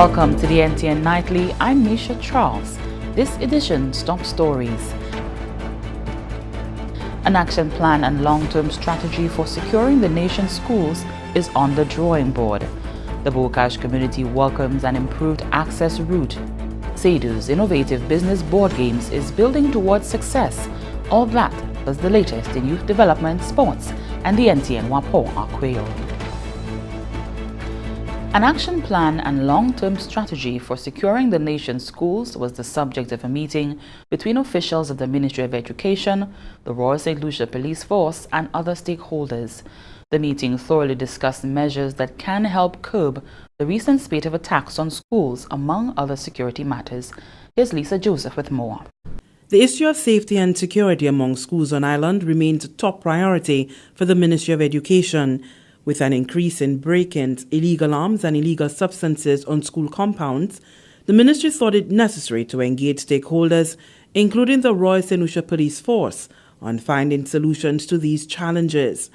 Welcome to the NTN Nightly. I'm Lucia Charles. This edition's top stories. An action plan and long-term strategy for securing the nation's schools is on the drawing board. The Bocage community welcomes an improved access route. SEDU's innovative business board games is building towards success. All that was the latest in youth development, sports, and the NTN Wapo Kweyol. An action plan and long-term strategy for securing the nation's schools was the subject of a meeting between officials of the Ministry of Education, the Royal St. Lucia Police Force, and other stakeholders. The meeting thoroughly discussed measures that can help curb the recent spate of attacks on schools, among other security matters. Here's Lisa Joseph with more. The issue of safety and security among schools on island remains a top priority for the Ministry of Education. With an increase in break-ins, illegal arms and illegal substances on school compounds, the ministry thought it necessary to engage stakeholders, including the Royal St. Lucia Police Force, on finding solutions to these challenges.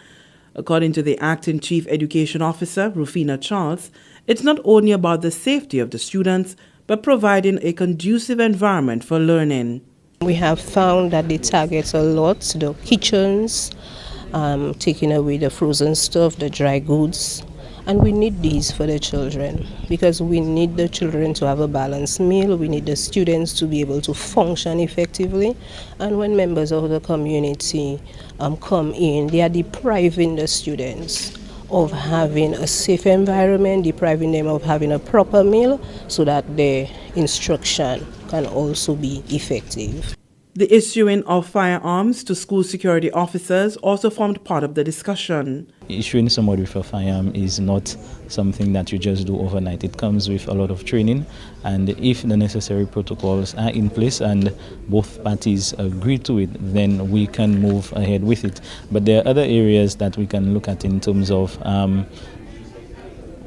According to the Acting Chief Education Officer, Rufina Charles, it's not only about the safety of the students, but providing a conducive environment for learning. We have found that they target a lot the kitchens, taking away the frozen stuff, the dry goods, and we need these for the children because we need the children to have a balanced meal, we need the students to be able to function effectively, and when members of the community come in, they are depriving the students of having a safe environment, depriving them of having a proper meal so that their instruction can also be effective. The issuing of firearms to school security officers also formed part of the discussion. Issuing somebody with a firearm is not something that you just do overnight. It comes with a lot of training, and if the necessary protocols are in place and both parties agree to it, then we can move ahead with it. But there are other areas that we can look at in terms of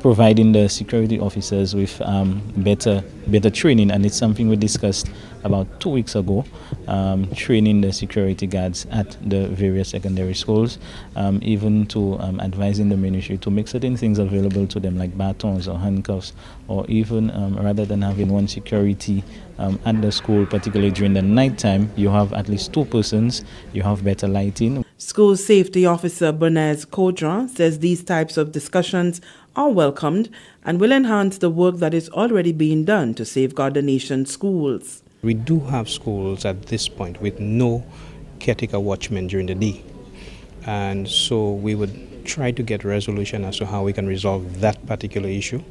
providing the security officers with better training, and it's something we discussed about 2 weeks ago, training the security guards at the various secondary schools, even to advising the ministry to make certain things available to them like batons or handcuffs, or even rather than having one security at the school, particularly during the night time, you have at least 2 persons, you have better lighting. School Safety Officer Bernays Kodra says these types of discussions are welcomed and will enhance the work that is already being done to safeguard the nation's schools. We do have schools at this point with no caretaker watchmen during the day, and so we would try to get resolution as to how we can resolve that particular issue.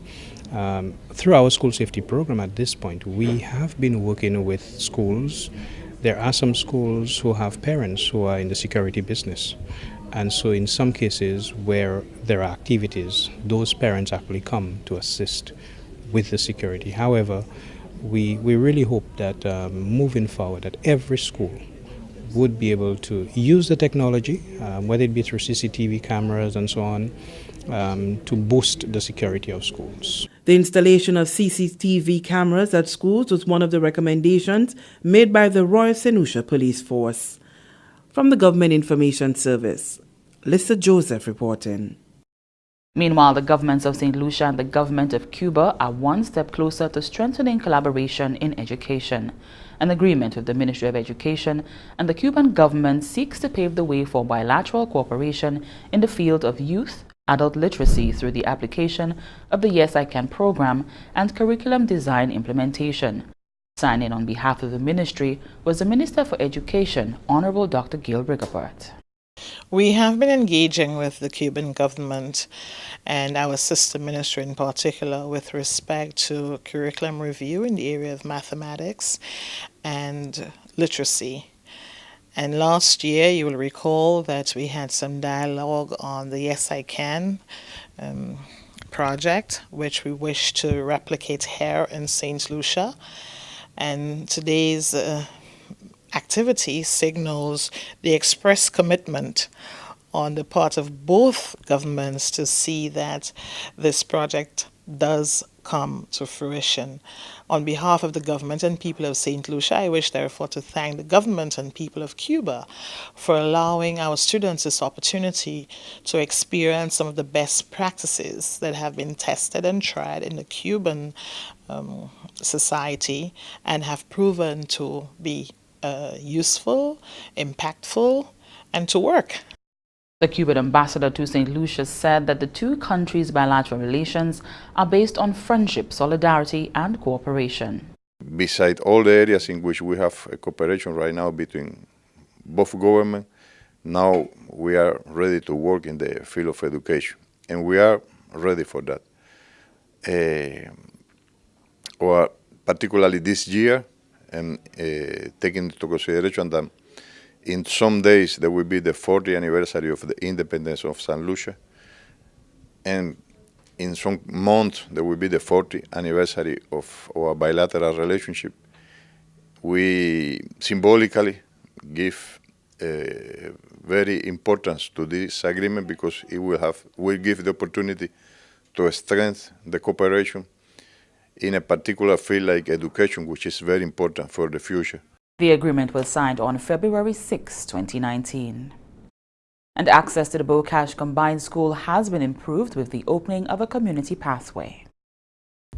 Through our school safety program at this point, we have been working with schools. There are some schools who have parents who are in the security business, and so in some cases where there are activities, those parents actually come to assist with the security. However, we really hope that moving forward that every school would be able to use the technology, whether it be through CCTV cameras and so on, to boost the security of schools. The installation of CCTV cameras at schools was one of the recommendations made by the Royal St. Lucia Police Force. From the Government Information Service, Lisa Joseph reporting. Meanwhile, the governments of St. Lucia and the government of Cuba are one step closer to strengthening collaboration in education. An agreement with the Ministry of Education and the Cuban government seeks to pave the way for bilateral cooperation in the field of youth, adult literacy through the application of the Yes I Can program and curriculum design implementation. Signing on behalf of the ministry was the Minister for Education, Honorable Dr. Gail Rigobert. We have been engaging with the Cuban government and our sister ministry in particular with respect to curriculum review in the area of mathematics and literacy. And last year, you will recall that we had some dialogue on the Yes I Can project, which we wish to replicate here in St. Lucia. And today's activity signals the express commitment on the part of both governments to see that this project does come to fruition. On behalf of the government and people of St. Lucia, I wish therefore to thank the government and people of Cuba for allowing our students this opportunity to experience some of the best practices that have been tested and tried in the Cuban society and have proven to be useful, impactful, and to work. The Cuban ambassador to St. Lucia said that the two countries' bilateral relations are based on friendship, solidarity, and cooperation. Beside all the areas in which we have a cooperation right now between both governments, now we are ready to work in the field of education, and we are ready for that. Or particularly this year, and taking into consideration that in some days there will be the 40th anniversary of the independence of St. Lucia, and in some months there will be the 40th anniversary of our bilateral relationship. We symbolically give very importance to this agreement because it will give the opportunity to strengthen the cooperation in a particular field like education, which is very important for the future. The agreement was signed on February 6, 2019. And access to the Bocage Combined School has been improved with the opening of a community pathway.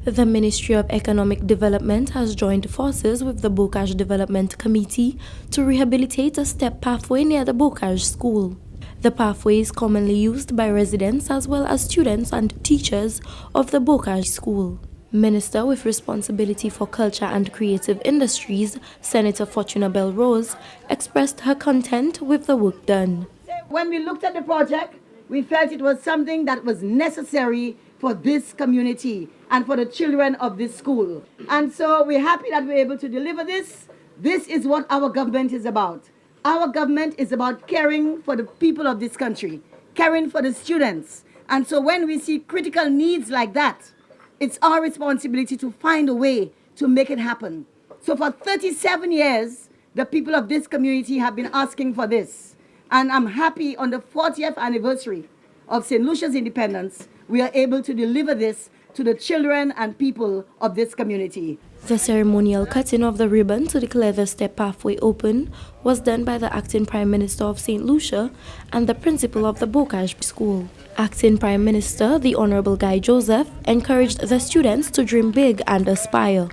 The Ministry of Economic Development has joined forces with the Bocage Development Committee to rehabilitate a step pathway near the Bocage School. The pathway is commonly used by residents as well as students and teachers of the Bocage School. Minister with responsibility for culture and creative industries, Senator Fortuna Bell Rose, expressed her content with the work done. When we looked at the project, we felt it was something that was necessary for this community and for the children of this school. And so we're happy that we're able to deliver this. This is what our government is about. Our government is about caring for the people of this country, caring for the students. And so when we see critical needs like that, it's our responsibility to find a way to make it happen. So for 37 years, the people of this community have been asking for this. And I'm happy on the 40th anniversary of St. Lucia's independence, we are able to deliver this to the children and people of this community. The ceremonial cutting of the ribbon to declare the step pathway open was done by the Acting Prime Minister of St. Lucia and the principal of the Bocage School. Acting Prime Minister, the Honorable Guy Joseph, encouraged the students to dream big and aspire.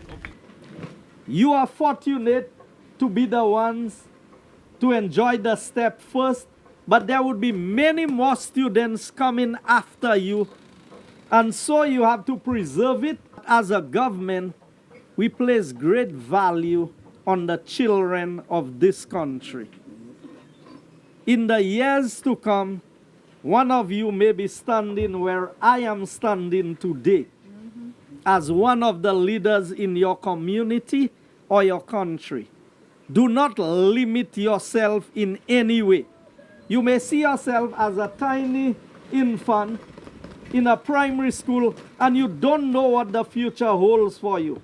You are fortunate to be the ones to enjoy the step first, but there would be many more students coming after you, and so you have to preserve it. As a government, we place great value on the children of this country. In the years to come, one of you may be standing where I am standing today as one of the leaders in your community or your country. Do not limit yourself in any way. You may see yourself as a tiny infant in a primary school and you don't know what the future holds for you.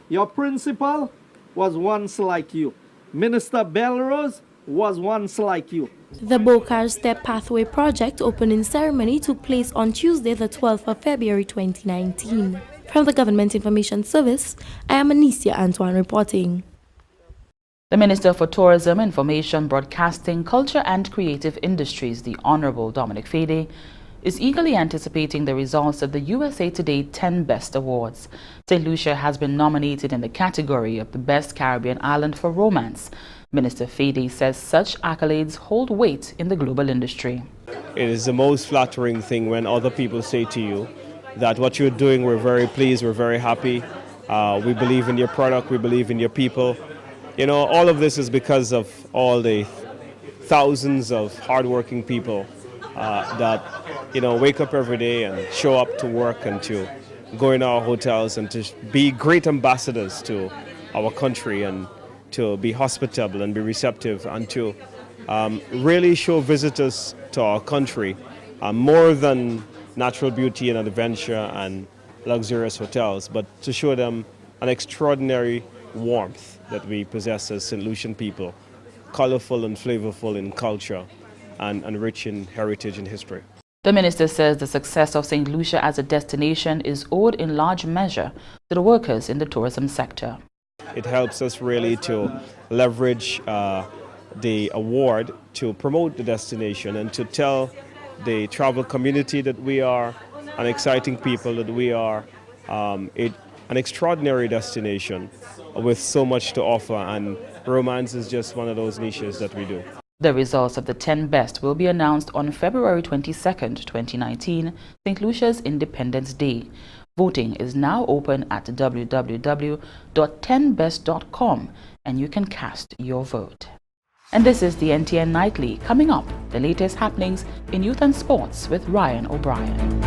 Your principal was once like you. Minister Belrose was once like you. The Bocage Step Pathway Project opening ceremony took place on Tuesday, the 12th of February 2019. From the Government Information Service, I am Anicia Antoine reporting. The Minister for Tourism, Information, Broadcasting, Culture and Creative Industries, the Honorable Dominic Fede, is eagerly anticipating the results of the USA Today 10 Best Awards. St. Lucia has been nominated in the category of the Best Caribbean Island for Romance. Minister Fede says such accolades hold weight in the global industry. It is the most flattering thing when other people say to you that what you're doing, we're very pleased, we're very happy, we believe in your product, we believe in your people. You know, all of this is because of all the thousands of hardworking people that, you know, wake up every day and show up to work and to go in our hotels and to be great ambassadors to our country and to be hospitable and be receptive and to really show visitors to our country more than natural beauty and adventure and luxurious hotels, but to show them an extraordinary warmth that we possess as St. Lucian people, colorful and flavorful in culture and rich in heritage and history. The minister says the success of St. Lucia as a destination is owed in large measure to the workers in the tourism sector. It helps us really to leverage the award to promote the destination and to tell the travel community that we are an exciting people, that we are an extraordinary destination with so much to offer, and romance is just one of those niches that we do. The results of the 10 best will be announced on February 22nd, 2019, St. Lucia's Independence Day. Voting is now open at www.10best.com and you can cast your vote. And this is the NTN Nightly. Coming up, the latest happenings in youth and sports with Ryan O'Brien.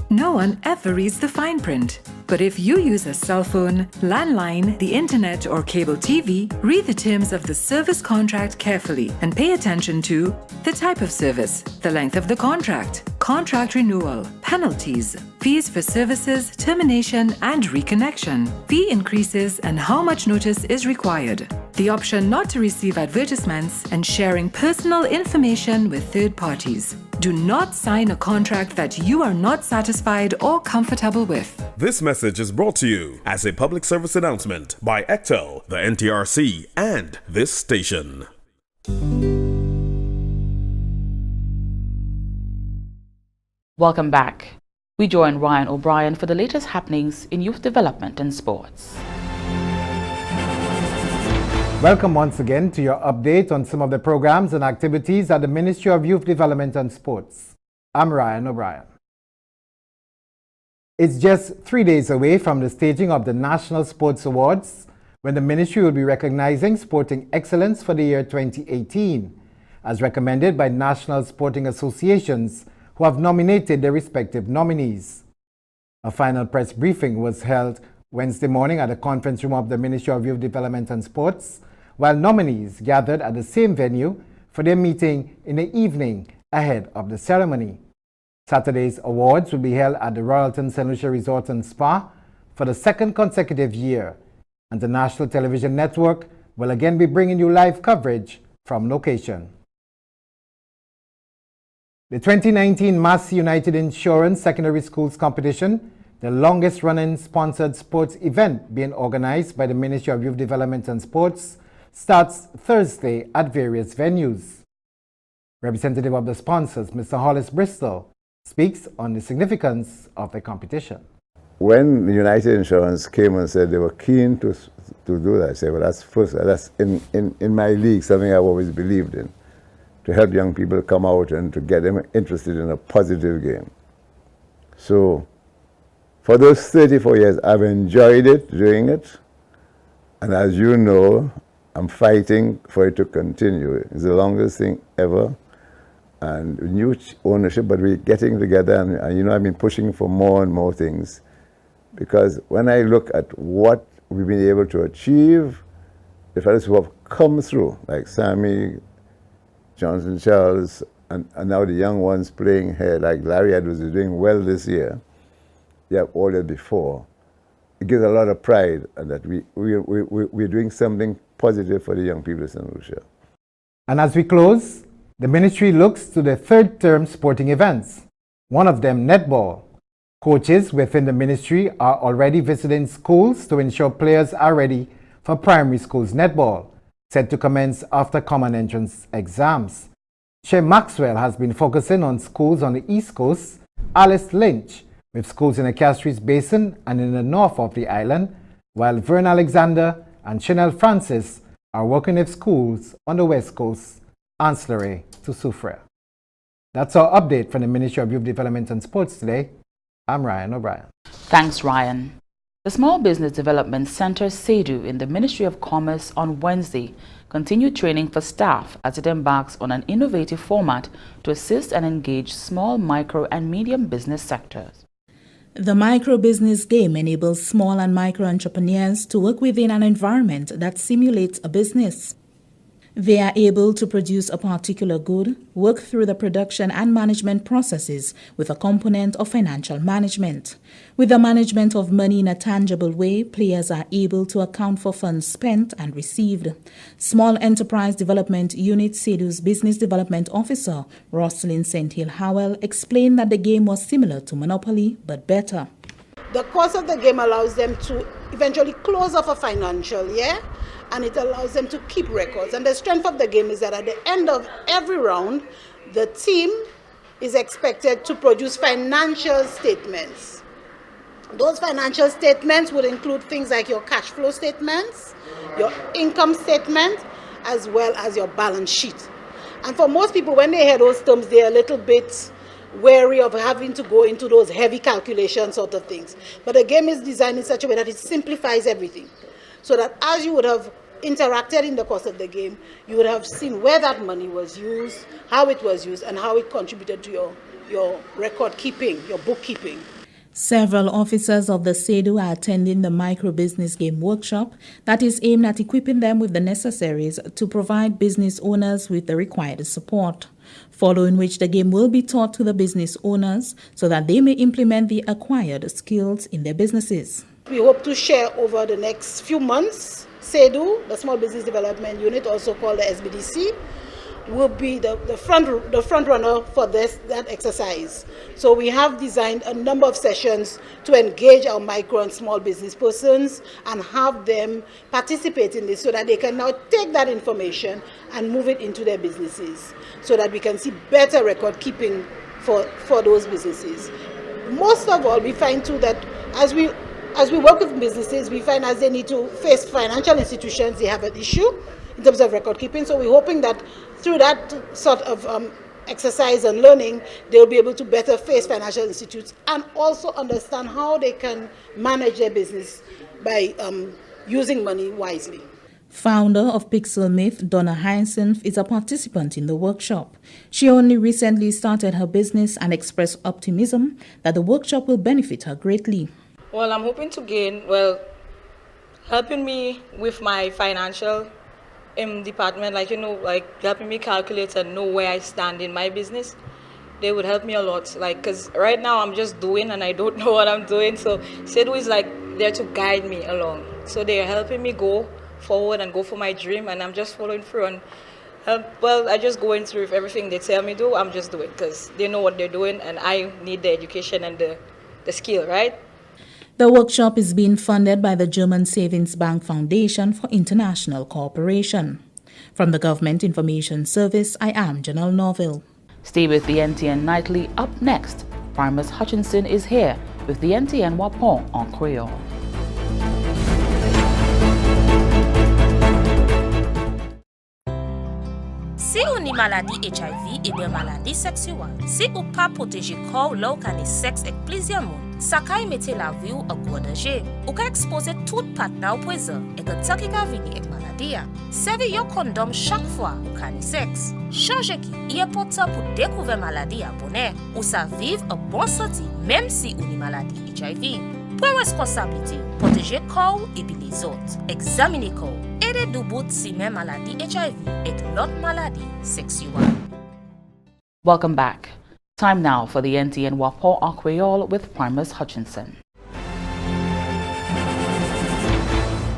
No one ever reads the fine print. But if you use a cell phone, landline, the internet, or cable TV, read the terms of the service contract carefully and pay attention to the type of service, the length of the contract, contract renewal, penalties, fees for services, termination, and reconnection, fee increases, and how much notice is required, the option not to receive advertisements, and sharing personal information with third parties. Do not sign a contract that you are not satisfied or comfortable with. This message is brought to you as a public service announcement by ECTEL, the NTRC, and this station. Welcome back. We join Ryan O'Brien for the latest happenings in youth development and sports. Welcome once again to your update on some of the programs and activities at the Ministry of Youth Development and Sports. I'm Ryan O'Brien. It's just 3 days away from the staging of the National Sports Awards, when the Ministry will be recognizing sporting excellence for the year 2018, as recommended by national sporting associations who have nominated their respective nominees. A final press briefing was held Wednesday morning at the conference room of the Ministry of Youth Development and Sports, while nominees gathered at the same venue for their meeting in the evening ahead of the ceremony. Saturday's awards will be held at the Royalton St. Lucia Resort and Spa for the second consecutive year, and the National Television Network will again be bringing you live coverage from location. The 2019 Massey United Insurance Secondary Schools Competition, the longest-running sponsored sports event being organized by the Ministry of Youth Development and Sports, starts Thursday at various venues. Representative of the sponsors, Mr. Hollis Bristol, speaks on the significance of the competition. When the United Insurance came and said they were keen to do that, I said, well, that's in my league, something I've always believed in, to help young people come out and to get them interested in a positive game. So for those 34 years, I've enjoyed it, doing it, and as you know, I'm fighting for it to continue. It's the longest thing ever, and new ownership, but we're getting together, and you know, I've been pushing for more and more things, because when I look at what we've been able to achieve, the fellows who have come through, like Sammy, Johnson Charles, and now the young ones playing here, like Larry Edwards is doing well this year. They have ordered before. It gives a lot of pride that we're doing something positive for the young people of St. Lucia. And as we close, the ministry looks to the third-term sporting events, one of them netball. Coaches within the ministry are already visiting schools to ensure players are ready for primary schools netball, set to commence after common entrance exams. Shea Maxwell has been focusing on schools on the East Coast, Alice Lynch with schools in the Castries Basin and in the north of the island, while Vern Alexander and Chanel Francis are working with schools on the West Coast, ancillary to Soufriere. That's our update from the Ministry of Youth Development and Sports today. I'm Ryan O'Brien. Thanks, Ryan. The Small Business Development Center, SEDU, in the Ministry of Commerce on Wednesday continued training for staff as it embarks on an innovative format to assist and engage small, micro, and medium business sectors. The micro-business game enables small and micro-entrepreneurs to work within an environment that simulates a business. They are able to produce a particular good, work through the production and management processes with a component of financial management. With the management of money in a tangible way, players are able to account for funds spent and received. Small Enterprise Development Unit SEDU's Business Development Officer, Roslyn St. Hill Howell, explained that the game was similar to Monopoly, but better. The course of the game allows them to eventually close off a financial year, and it allows them to keep records. And the strength of the game is that at the end of every round, the team is expected to produce financial statements. Those financial statements would include things like your cash flow statements, your income statement, as well as your balance sheet. And for most people, when they hear those terms, they're a little bit wary of having to go into those heavy calculation sort of things. But the game is designed in such a way that it simplifies everything. So that as you would have interacted in the course of the game, you would have seen where that money was used, how it was used, and how it contributed to your record keeping, your bookkeeping. Several officers of the SEDU are attending the micro-business game workshop that is aimed at equipping them with the necessaries to provide business owners with the required support, following which the game will be taught to the business owners so that they may implement the acquired skills in their businesses. We hope to share over the next few months. SEDU, the Small Business Development Unit, also called the SBDC, will be the front runner for that exercise. So we have designed a number of sessions to engage our micro and small business persons and have them participate in this so that they can now take that information and move it into their businesses so that we can see better record keeping for those businesses. Most of all, we find too that as we work with businesses, we find as they need to face financial institutions, they have an issue in terms of record keeping. So we're hoping that through that sort of exercise and learning, they'll be able to better face financial institutes and also understand how they can manage their business by using money wisely. Founder of Pixel Myth, Donna Hyacinth, is a participant in the workshop. She only recently started her business and expressed optimism that the workshop will benefit her greatly. Well, I'm hoping to gain, helping me with my financial department, like helping me calculate and know where I stand in my business. They would help me a lot, because right now I'm just doing and I don't know what I'm doing. So SEDU is there to guide me along. So they're helping me go forward and go for my dream, and I'm just following through and I just going through with everything they tell me to do. I'm just doing because they know what they're doing and I need the education and the skill, right? The workshop is being funded by the German Savings Bank Foundation for International Cooperation. From the Government Information Service, I am Janelle Norville. Stay with the NTN Nightly. Up next, Primus Hutchinson is here with the NTN Wapon en Kweyol. Si ou ni maladie HIV et bien maladie sexuelle, si ou pas protéger corps là ou kane sexe avec plusieurs monde, ça kay mette la vie ou en gros danger. Ou ka expose tout partenaire au poison et que ça qui ka vini avec maladie. Servi yo condom chaque fois ou kane sexe. Changer qui est important pour découvrir maladie à bonheur ou ça vivre en bonne santé même si ou ni maladie HIV. Pour responsabilité, protéger corps et puis les autres. Examiner corps. Aider du bout si même maladie HIV et l'autre maladie sexuelle. Welcome back. Time now for the NTN Wapon en Kweyol with Primus Hutchinson.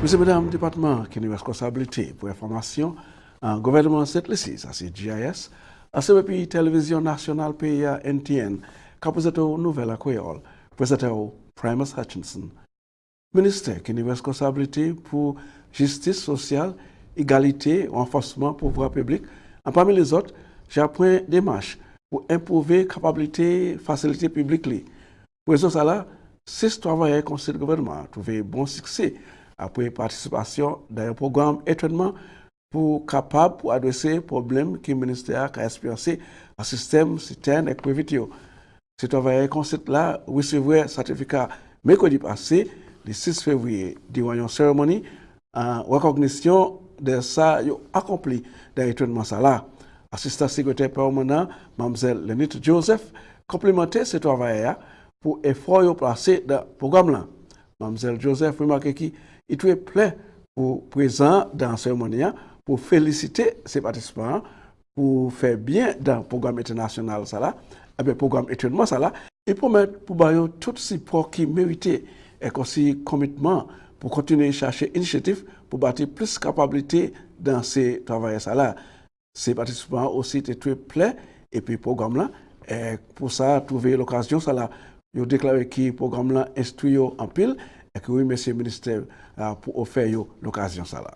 Monsieur, Madame, département qui a une responsabilité pour l'information, gouvernement Saint-Lucie, ça c'est GIS, ACBP Télévision Nationale PIA NTN, qui a présenté une nouvelle à Kweyol, présenté Primus Hutchinson. Ministère qui a une responsabilité pour justice sociale, égalité, renforcement, pouvoir public. En parmi les autres, j'ai appris des démarches pour improver capacité, facilité publique. Pour ça là, 6 travailleurs conseil de gouvernement ont trouvé bon succès après participation dans un programme étonnement pour capable pour adresser problèmes que le ministère a expérimenté un système citerne et prévision. Ces travailleurs conseil là recevront certificat mercredi passé, le 6 février, durant une cérémonie en recognition de ça accompli dans l'étonnement ça là. Assistant secrétaire permanent, Mme Lenit Joseph, complémentait ce travail pour effort placé dans le programme là. Mme Joseph remarque qu'il est plein pour présent dans la cérémonie pour féliciter ses participants pour faire bien dans le programme international ça là, le programme étonnement ça là, et pour mettre pour bailler tout support qui méritait et aussi commitment pour continuer à chercher initiative pour bâtir plus de capacité dans ces travailleurs ça là. Ces participants aussi étaient très pleins et puis programme là et pour ça trouver l'occasion ça là ils ont déclaré que le programme là instruit en pile et que oui monsieur le ministère pour offrir l'occasion ça là.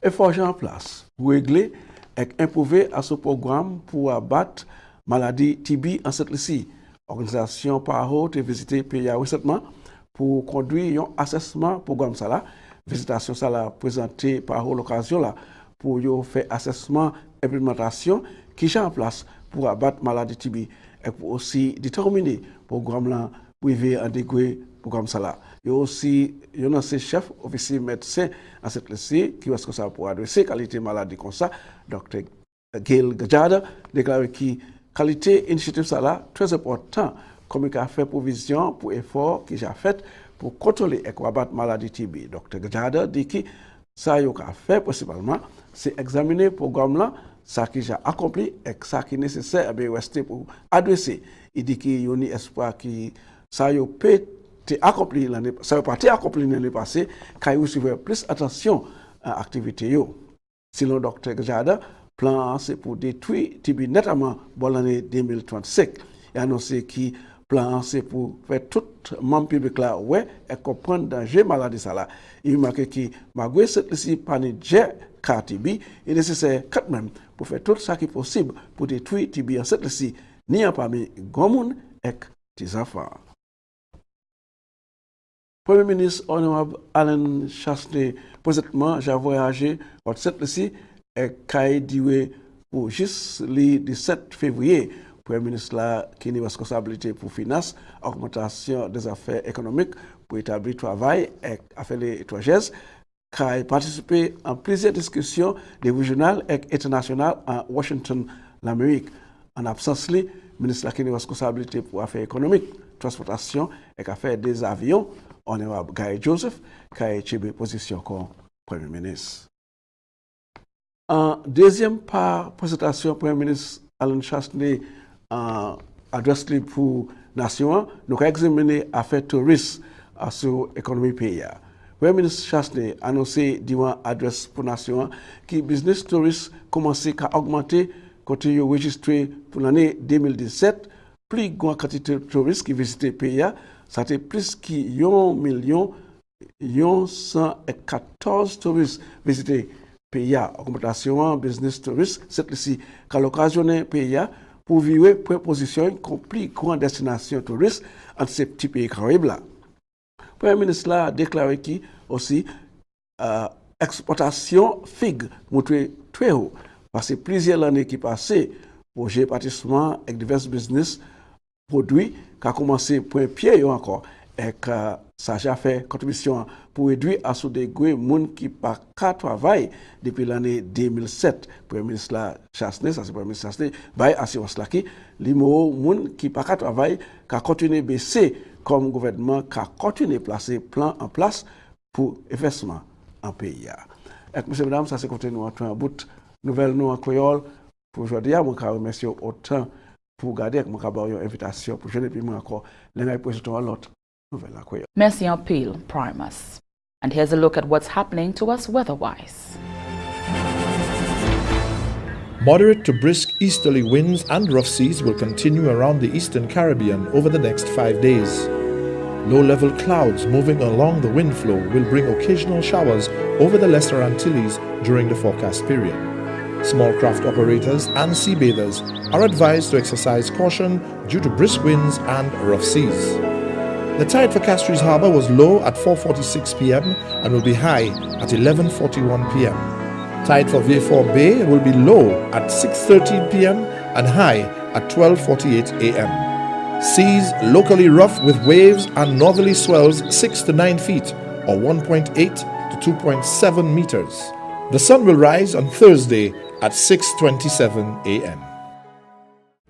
Effort en place pour régler et improuver à ce programme pour abattre maladie TB en cette lycée. Organisation PAHO te visité pays récemment pour conduire un assessment programme ça là. Visitation ça là présentée par l'occasion là pour yo faire assessment implémentation qui est en place pour abattre maladie TB et pour aussi déterminer programme là privé intégré programme ça là. Yo aussi yo nan c'est chef officier médecin à cette lycée qui est responsable pour adresser qualité maladie comme ça Dr. Kweyol déclaré qui qualité initiative ça là très important comme il a fait provision pour effort qui j'ai fait pour contrôler et combattre maladie TB. Dr. Gajada dit que ça y a fait principalement c'est examiner le programme là ça qui j'ai accompli et ça qui est nécessaire à rester pour adresser. Il dit qu'il y a un espoir qui ça y a peut accompli l'année ça pas été accompli l'année passée quand il suivait plus attention à l'activité yo. Selon Dr. Gajada, plan c'est pour détruire TB nettement pour l'année 2035 et annoncé qui plan c'est pour faire tout membre public là ouais et comprendre danger maladie ça là. Il marque qui malgré cette lycée panique TB il est nécessaire quand même pour faire tout ça qui est possible pour détruire TB en cette lycée ni en parmi gomoun et des enfants. Premier ministre honorable Alain Chastanet présentement j'ai voyagé dans cette lycée et Kaye Diwe pour juste le 17 février. Premier ministre là qui a une responsabilité pour finance, augmentation des affaires économiques, pour établir travail et affaires étrangères, qui a participé en plusieurs discussions des régionales et internationales à Washington, l'Amérique. En absence de ministre là qui a une responsabilité pour affaires économiques, transportation et affaires des avions, honorable Guy Joseph, qui a été position comme Premier ministre. En deuxième présentation, Premier ministre Alain Chastanet adresse pour la nation, nous avons examiné l'affaire tourisme sur l'économie pays. Premier ministre Chastanet a annoncé durant l'adresse pour la nation que le business tourisme commence à augmenter quand il est enregistré pour l'année 2017. Plus grande quantité de touristes qui visitent le pays, ça a été plus que 1,114 touristes visités. pays augmentation business tourist cette ici qu'à l'occasion pays pour vivre proposition comme plus grande destination touriste entre ces petits pays caraïbes là. Premier ministre là a déclaré qui aussi exportation figue montré très haut parce que plusieurs années qui passées projet participalement avec divers business produits qui a commencé point pied encore et que ça a fait contribution pour réduire à ce degré monde qui pas qu'à travail depuis l'année 2007. Premier ministre la Chastanet, ça c'est Premier ministre Chastanet, bail assurance là qui limo monde qui pas qu'à travail qui a continué baisser comme gouvernement qui a continué placer plan en place pour investissement en pays. Et monsieur madame, ça c'est côté nous en bout nouvelle nous en Kweyol pour aujourd'hui, moi je remercie autant pour garder avec moi une invitation pour jeune puis moi encore les président l'autre. Merci en pile, Primus. And here's a look at what's happening to us weather-wise. Moderate to brisk easterly winds and rough seas will continue around the eastern Caribbean over the next 5 days. Low-level clouds moving along the wind flow will bring occasional showers over the Lesser Antilles during the forecast period. Small craft operators and sea bathers are advised to exercise caution due to brisk winds and rough seas. The tide for Castries Harbour was low at 4:46 p.m. and will be high at 11:41 p.m. Tide for Vieux-Fort Bay will be low at 6:13 p.m. and high at 12:48 a.m. Seas locally rough with waves and northerly swells 6 to 9 feet or 1.8 to 2.7 meters. The sun will rise on Thursday at 6:27 a.m.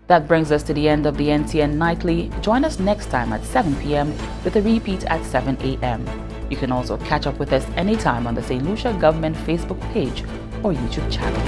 That brings us to the end of the NTN Nightly. Join us next time at 7 p.m. with a repeat at 7 a.m. You can also catch up with us anytime on the St. Lucia Government Facebook page or YouTube channel.